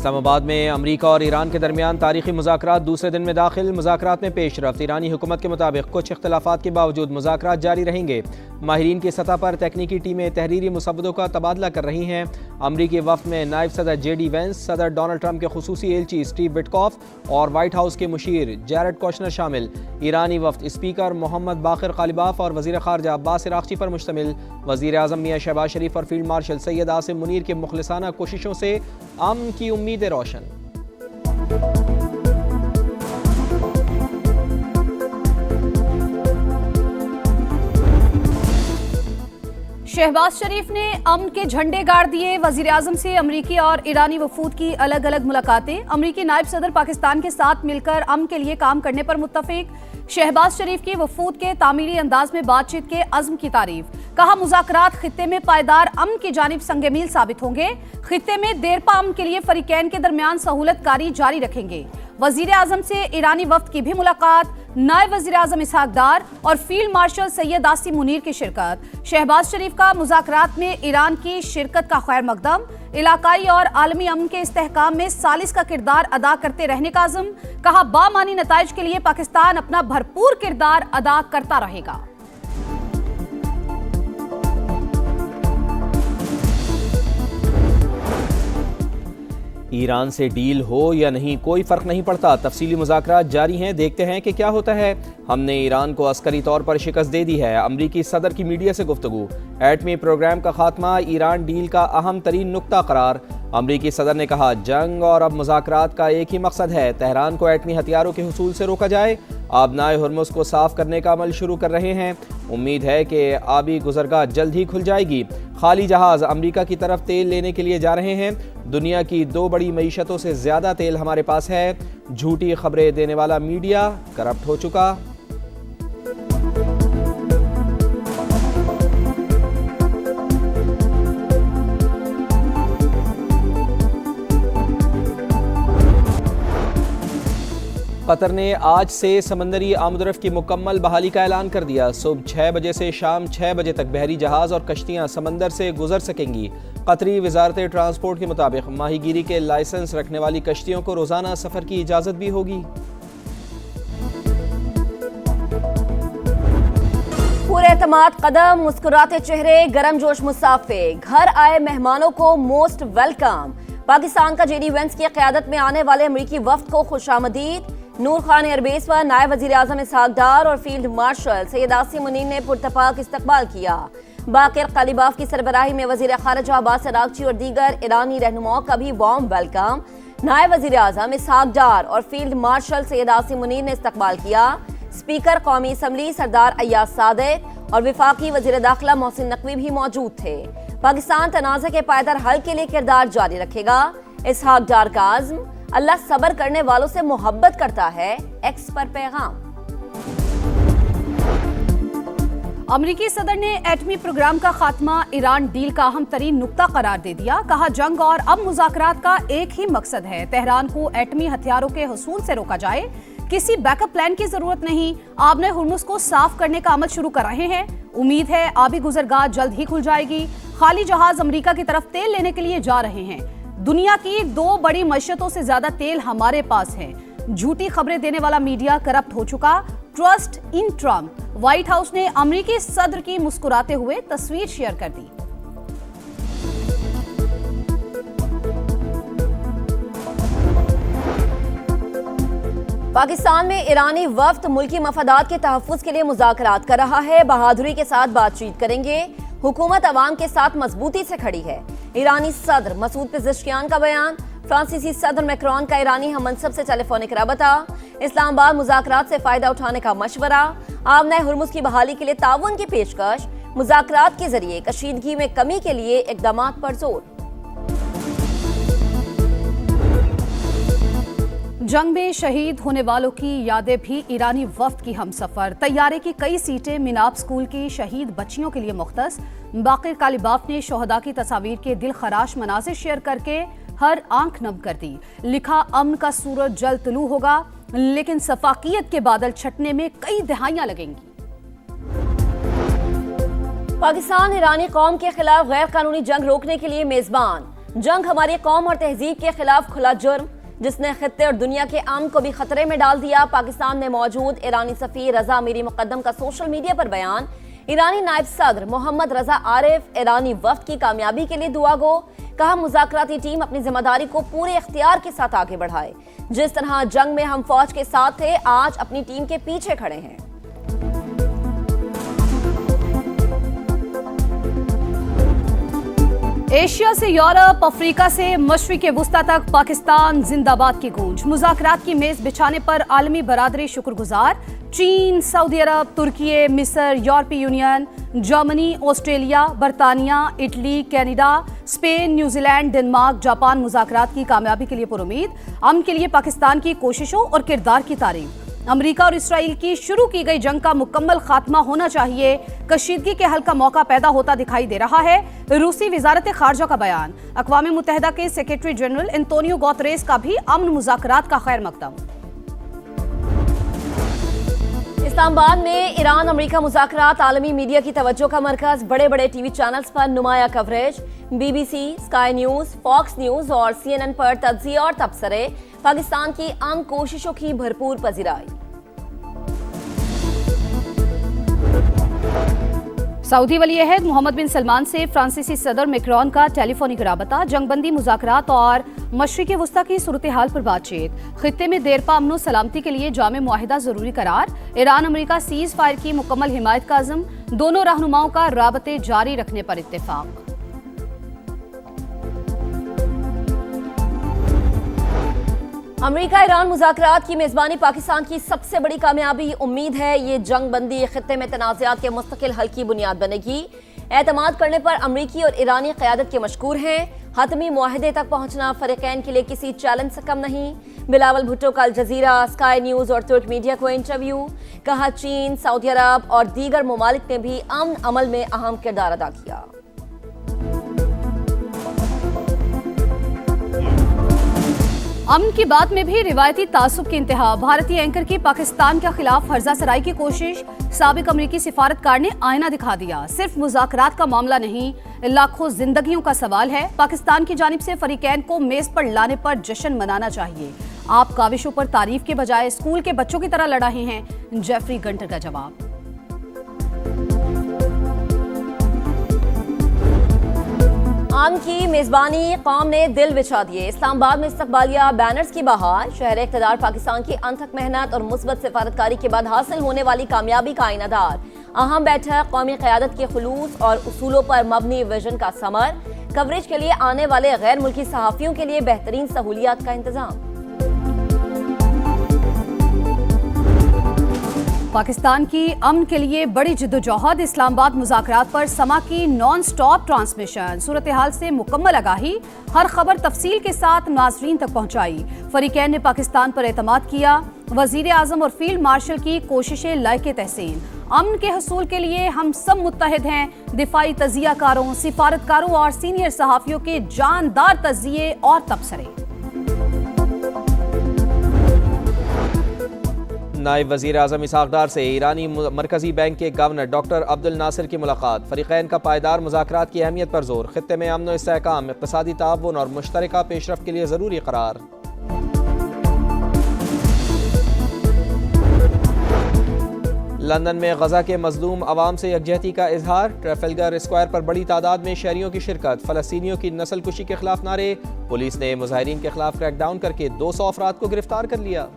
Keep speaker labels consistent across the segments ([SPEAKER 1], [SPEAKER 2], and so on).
[SPEAKER 1] اسلام آباد میں امریکہ اور ایران کے درمیان تاریخی مذاکرات دوسرے دن میں داخل۔ مذاکرات میں پیش رفت۔ ایرانی حکومت کے مطابق کچھ اختلافات کے باوجود مذاکرات جاری رہیں گے۔ ماہرین کی سطح پر تکنیکی ٹیمیں تحریری مسودوں کا تبادلہ کر رہی ہیں۔ امریکی وفد میں نائب صدر جے ڈی وینس، صدر ڈونلڈ ٹرمپ کے خصوصی ایلچی اسٹیو وٹکوف اور وائٹ ہاؤس کے مشیر جیرڈ کوشنر شامل۔ ایرانی وفد اسپیکر محمد باقر قالیباف اور وزیر خارجہ عباس عراقچی پر مشتمل۔ وزیر اعظم میاں شہباز شریف اور فیلڈ مارشل سید عاصم منیر کے مخلصانہ کوششوں سے امن کی امیدیں روشن۔
[SPEAKER 2] شہباز شریف نے امن کے جھنڈے گاڑ دیے۔ وزیر اعظم سے امریکی اور ایرانی وفود کی الگ الگ ملاقاتیں۔ امریکی نائب صدر پاکستان کے ساتھ مل کر امن کے لیے کام کرنے پر متفق۔ شہباز شریف کی وفود کے تعمیری انداز میں بات چیت کے عزم کی تعریف۔ کہا مذاکرات خطے میں پائیدار امن کی جانب سنگ میل ثابت ہوں گے۔ خطے میں دیرپا امن کے لیے فریقین کے درمیان سہولت کاری جاری رکھیں گے۔ وزیر اعظم سے ایرانی وفد کی بھی ملاقات۔ نائب وزیر اعظم اسحاق ڈار اور فیلڈ مارشل سید عاصم منیر کی شرکت۔ شہباز شریف کا مذاکرات میں ایران کی شرکت کا خیر مقدم۔ علاقائی اور عالمی امن کے استحکام میں ثالث کا کردار ادا کرتے رہنے کا عزم۔ کہا بامعنی نتائج کے لیے پاکستان اپنا بھرپور کردار ادا کرتا رہے گا۔
[SPEAKER 1] ایران سے ڈیل ہو یا نہیں کوئی فرق نہیں پڑتا، تفصیلی مذاکرات جاری ہیں، دیکھتے ہیں کہ کیا ہوتا ہے۔ ہم نے ایران کو عسکری طور پر شکست دے دی ہے۔ امریکی صدر کی میڈیا سے گفتگو۔ ایٹمی پروگرام کا خاتمہ ایران ڈیل کا اہم ترین نقطہ قرار۔ امریکی صدر نے کہا جنگ اور اب مذاکرات کا ایک ہی مقصد ہے، تہران کو ایٹمی ہتھیاروں کے حصول سے روکا جائے۔ آبنائے ہرمز کو صاف کرنے کا عمل شروع کر رہے ہیں۔ امید ہے کہ آبی گزرگاہ جلد ہی کھل جائے گی۔ خالی جہاز امریکہ کی طرف تیل لینے کے لیے جا رہے ہیں۔ دنیا کی 2 بڑی معیشتوں سے زیادہ تیل ہمارے پاس ہے۔ جھوٹی خبریں دینے والا میڈیا کرپٹ ہو چکا۔ قطر نے آج سے سمندری آمد و رفت کی مکمل بحالی کا اعلان کر دیا۔ صبح 6 بجے سے شام 6 بجے تک بحری جہاز اور کشتیاں سمندر سے گزر سکیں گی۔ قطری وزارت ٹرانسپورٹ کے مطابق ماہی گیری کے لائسنس رکھنے والی کشتیوں کو روزانہ سفر کی اجازت بھی ہوگی۔
[SPEAKER 3] پورے اعتماد قدم، مسکراتے چہرے، گرم جوش مسافر، گھر آئے مہمانوں کو موسٹ ویلکم۔ پاکستان کا جے ڈی وینس کی قیادت میں آنے والے امریکی وفد کو خوش آمدید۔ نور خان ایئر بیس پر نائب وزیر اعظم اسحاق ڈار اور فیلڈ مارشل سید عاصم منیر نے پرتپاک استقبال کیا۔ باقر قالیباف کی سربراہی میں وزیر خارجہ عباس عراقچی اور دیگر ایرانی رہنماؤں کا بھی وارم ویلکم۔ نائب وزیر اعظم اسحاق ڈار اور فیلڈ مارشل سید عاصم منیر نے استقبال کیا۔ اسپیکر قومی اسمبلی سردار ایاز صادق اور وفاقی وزیر داخلہ محسن نقوی بھی موجود تھے۔ پاکستان تنازع کے پائیدار حل کے لیے کردار جاری رکھے گا۔ اسحاق ڈار کا عزم، اللہ صبر کرنے والوں سے محبت کرتا ہے، ایکس پر پیغام۔
[SPEAKER 2] امریکی صدر نے ایٹمی پروگرام کا خاتمہ ایران ڈیل کا اہم ترین نقطہ قرار دے دیا۔ کہا جنگ اور اب مذاکرات کا ایک ہی مقصد ہے، تہران کو ایٹمی ہتھیاروں کے حصول سے روکا جائے۔ کسی بیک اپ پلان کی ضرورت نہیں، آبنائے ہرمز کو صاف کرنے کا عمل شروع کر رہے ہیں۔ امید ہے آبی گزرگاہ جلد ہی کھل جائے گی۔ خالی جہاز امریکہ کی طرف تیل لینے کے لیے جا رہے ہیں۔ دنیا کی 2 بڑی معیشتوں سے زیادہ تیل ہمارے پاس ہے۔ جھوٹی خبریں دینے والا میڈیا کرپٹ ہو چکا۔ Trust in Trump. White house نے امریکی صدر کی مسکراتے ہوئے تصویر شیئر کر دی۔
[SPEAKER 3] پاکستان میں ایرانی وفد ملکی مفادات کے تحفظ کے لیے مذاکرات کر رہا ہے، بہادری کے ساتھ بات چیت کریں گے۔ حکومت عوام کے ساتھ مضبوطی سے کھڑی ہے۔ ایرانی صدر مسعود پزشکیان کا بیان۔ فرانسیسی صدر میکرون کا ایرانی ہم منصب سے ٹیلی فونک رابطہ۔ اسلام آباد مذاکرات سے فائدہ اٹھانے کا مشورہ۔ آبنائے ہرمز کی بحالی کے لیے تعاون کی پیشکش۔ مذاکرات کے ذریعے کشیدگی میں کمی کے لیے اقدامات پر زور۔
[SPEAKER 2] جنگ میں شہید ہونے والوں کی یادیں بھی ایرانی وفد کی ہمسفر۔ طیارے کی کئی سیٹیں میناب اسکول کی شہید بچیوں کے لیے مختص۔ باقر قالیباف نے شہداء کی تصاویر کے دل خراش مناظر شیئر کر کے ہر آنکھ نم کر دی۔ لکھا امن کا سورج جلد طلوع ہوگا، لیکن سفاکیت کے بادل چھٹنے میں کئی دہائیاں لگیں گی۔
[SPEAKER 3] پاکستان ایرانی قوم کے خلاف غیر قانونی جنگ روکنے کے لیے میزبان۔ जंग हमारी कौम और तहजीब के खिलाफ खुला जुर्म, जिसने खित्ते और दुनिया के अमन को भी खतरे में डाल दिया। पाकिस्तान में मौजूद ईरानी सफीर रजा मीरी मुकद्दम का सोशल मीडिया पर बयान। ईरानी नायब सदर मोहम्मद रजा आरिफ ईरानी वफ्द की कामयाबी के लिए दुआ गो। कहा मुज़ाकराती टीम अपनी जिम्मेदारी को पूरे इख्तियार के साथ आगे बढ़ाए। जिस तरह जंग में हम फौज के साथ थे, आज अपनी टीम के पीछे खड़े हैं।
[SPEAKER 2] एशिया से यूरोप, अफ्रीका से मशरिक़ वुस्ता तक पाकिस्तान जिंदाबाद की गूंज। मुज़ाकरात की मेज बिछाने पर आलमी बरादरी शुक्रगुजार। चीन, सऊदी अरब, तुर्की, मिस्र, यूरोपीय यूनियन, जर्मनी, ऑस्ट्रेलिया, बरतानिया, Italy, Canada, Spain, New Zealand, Denmark, Japan मुज़ाकरात की कामयाबी के लिए पुरुमीद। अमन के लिए पाकिस्तान की कोशिशों और किरदार की तारीफ। अमेरिका और इसराइल की शुरू की गई जंग का मुकम्मल खात्मा होना चाहिए। कशीदगी के हल का मौका पैदा होता दिखाई दे रहा है। रूसी वजारत खारजा का बयान। अक़वाम मुत्तहिदा के सेक्रेटरी जनरल एंटोनियो गुतेरेस का भी अमन मुज़ाकरात का खैर मकदम।
[SPEAKER 3] इस्लामाबाद में ईरान अमेरिका मुज़ाकरात आलमी मीडिया की तवज्जो का मरकज। बड़े बड़े टीवी चैनल्स पर नुमाया coverage. BBC, Sky News, Fox News और CNN पर तज्ज़िये और तबसरे। पाकिस्तान की अमन कोशिशों की भरपूर पजीराई।
[SPEAKER 2] सऊदी वली-ए-अहद मोहम्मद बिन सलमान से फ्रांसीसी सदर मैक्रोन का टेलीफोनिक राबता। जंगबंदी मुज़ाकरात और मशरिक़ वुस्ता की सूरत हाल पर बातचीत। खित्ते में देरपा अमन सलामती के लिए जामे मुआहिदा जरूरी करार। ईरान अमेरिका सीज फायर की मुकम्मल हिमायत का अज़म। दोनों रहनुमाओं का राबते जारी रखने पर इत्तेफाक।
[SPEAKER 3] अमेरिका ईरान मुज़ाकरात की मेज़बानी पाकिस्तान की सबसे बड़ी कामयाबी। उम्मीद है ये जंग बंदी खित्ते में तनाज़ात के मुस्तकिल हल की बुनियाद बनेगी। एतमाद करने पर अमरीकी और ईरानी क़यादत के मशकूर हैं। हतमी मुआहदे तक पहुंचना फ़रीक़ैन के लिए किसी चैलेंज से कम नहीं। बिलावल भुट्टो का अल जज़ीरा, स्काई न्यूज़ और तुर्क मीडिया को इंटरव्यू। कहा चीन, सऊदी अरब और दीगर ममालिक ने भी अमन अमल में अहम किरदार अदा किया।
[SPEAKER 2] अमन की बात में भी रिवायती तासुब की इंतहा। भारतीय एंकर की पाकिस्तान के खिलाफ हर्जा सराई की कोशिश। साबिक अमरीकी सिफारतकार ने आईना दिखा दिया। सिर्फ मुज़ाकरात का मामला नहीं, लाखों जिंदगियों का सवाल है। पाकिस्तान की जानिब से फरीकैन को मेज पर लाने पर जश्न मनाना चाहिए। आप काविशों पर तारीफ के बजाय स्कूल के बच्चों की तरह लड़ रहे हैं। जेफरी गंटर का जवाब।
[SPEAKER 3] अमन की मेजबानी कौम ने दिल बिछा दिए। इस्लामाबाद में इस्तकबालिया बैनर्स की बहार। शहर इक़्तिदार पाकिस्तान की अनथक मेहनत और मुस्बत सिफारतकारी के बाद हासिल होने वाली कामयाबी का आईनादार। अहम बैठक, कौमी क़यादत के खुलूस और उसूलों पर मबनी विजन का समर। कवरेज के लिए आने वाले गैर मुल्की सहाफ़ियों के लिए बेहतरीन सहूलियात का इंतजाम।
[SPEAKER 2] पाकिस्तान की अमन के लिए बड़ी जिद्दोजहद। इस्लामाबाद मुज़ाकरात पर समा की नॉन स्टॉप ट्रांसमिशन। सूरत हाल से मुकम्मल आगाही। हर खबर तफसील के साथ नाज़रीन तक पहुंचाई। फरीकैन ने पाकिस्तान पर एतमाद किया। वज़ीर आज़म और फील्ड मार्शल की कोशिशें लायके तहसीन। अमन के हसूल के लिए हम सब मुत्तहिद हैं। दिफाई तज़ियाकारों, सिफारतकारों और सीनियर सहाफ़ियों के जानदार तज़िये और तबसरे।
[SPEAKER 1] नायब वज़ीर आज़म इसहाक़ डार से ईरानी मरकज़ी बैंक के गवर्नर डॉक्टर अब्दुल नासिर की मुलाकात। फ़रीक़ैन का पायदार मुज़ाकरात की अहमियत पर ज़ोर। खित्ते में अमन व इस्तेहकाम, इक़्तिसादी ताउन और मुश्तरका पेशरफ़्त के लिए ज़रूरी करार। लंदन में गज़ा के मज़लूम अवाम से यकजहती का इजहार। ट्रैफलगर स्क्वायर पर बड़ी तादाद में शहरियों की शिरकत। फ़लस्तीनियों की नस्ल कुशी के खिलाफ नारे। पुलिस ने मुजाहिरीन के खिलाफ क्रैकडाउन करके 200 अफराद को गिरफ्तार कर लिया।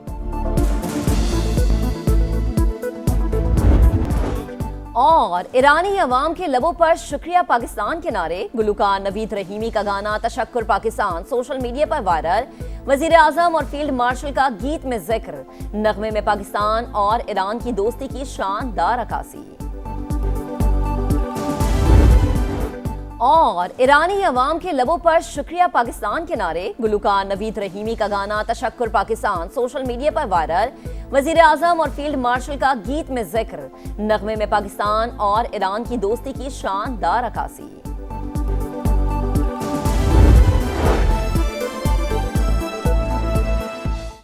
[SPEAKER 3] और ईरानी अवाम के लबों पर शुक्रिया पाकिस्तान के नारे। गुलूकार नवीद रहीमी का गाना तशक्कुर पाकिस्तान सोशल मीडिया पर वायरल। वजीर आजम और फील्ड मार्शल का गीत में जिक्र। नगमे में पाकिस्तान और ईरान की दोस्ती की शानदार अक्कासी। और ईरानी अवाम के लबों पर शुक्रिया पाकिस्तान के नारे। गुलूकार नवीद रहीमी का गाना तशक्कुर पाकिस्तान सोशल मीडिया पर वायरल। वजीर आजम और फील्ड मार्शल का गीत में जिक्र। नगमे में पाकिस्तान और ईरान की दोस्ती की शानदार अक्कासी।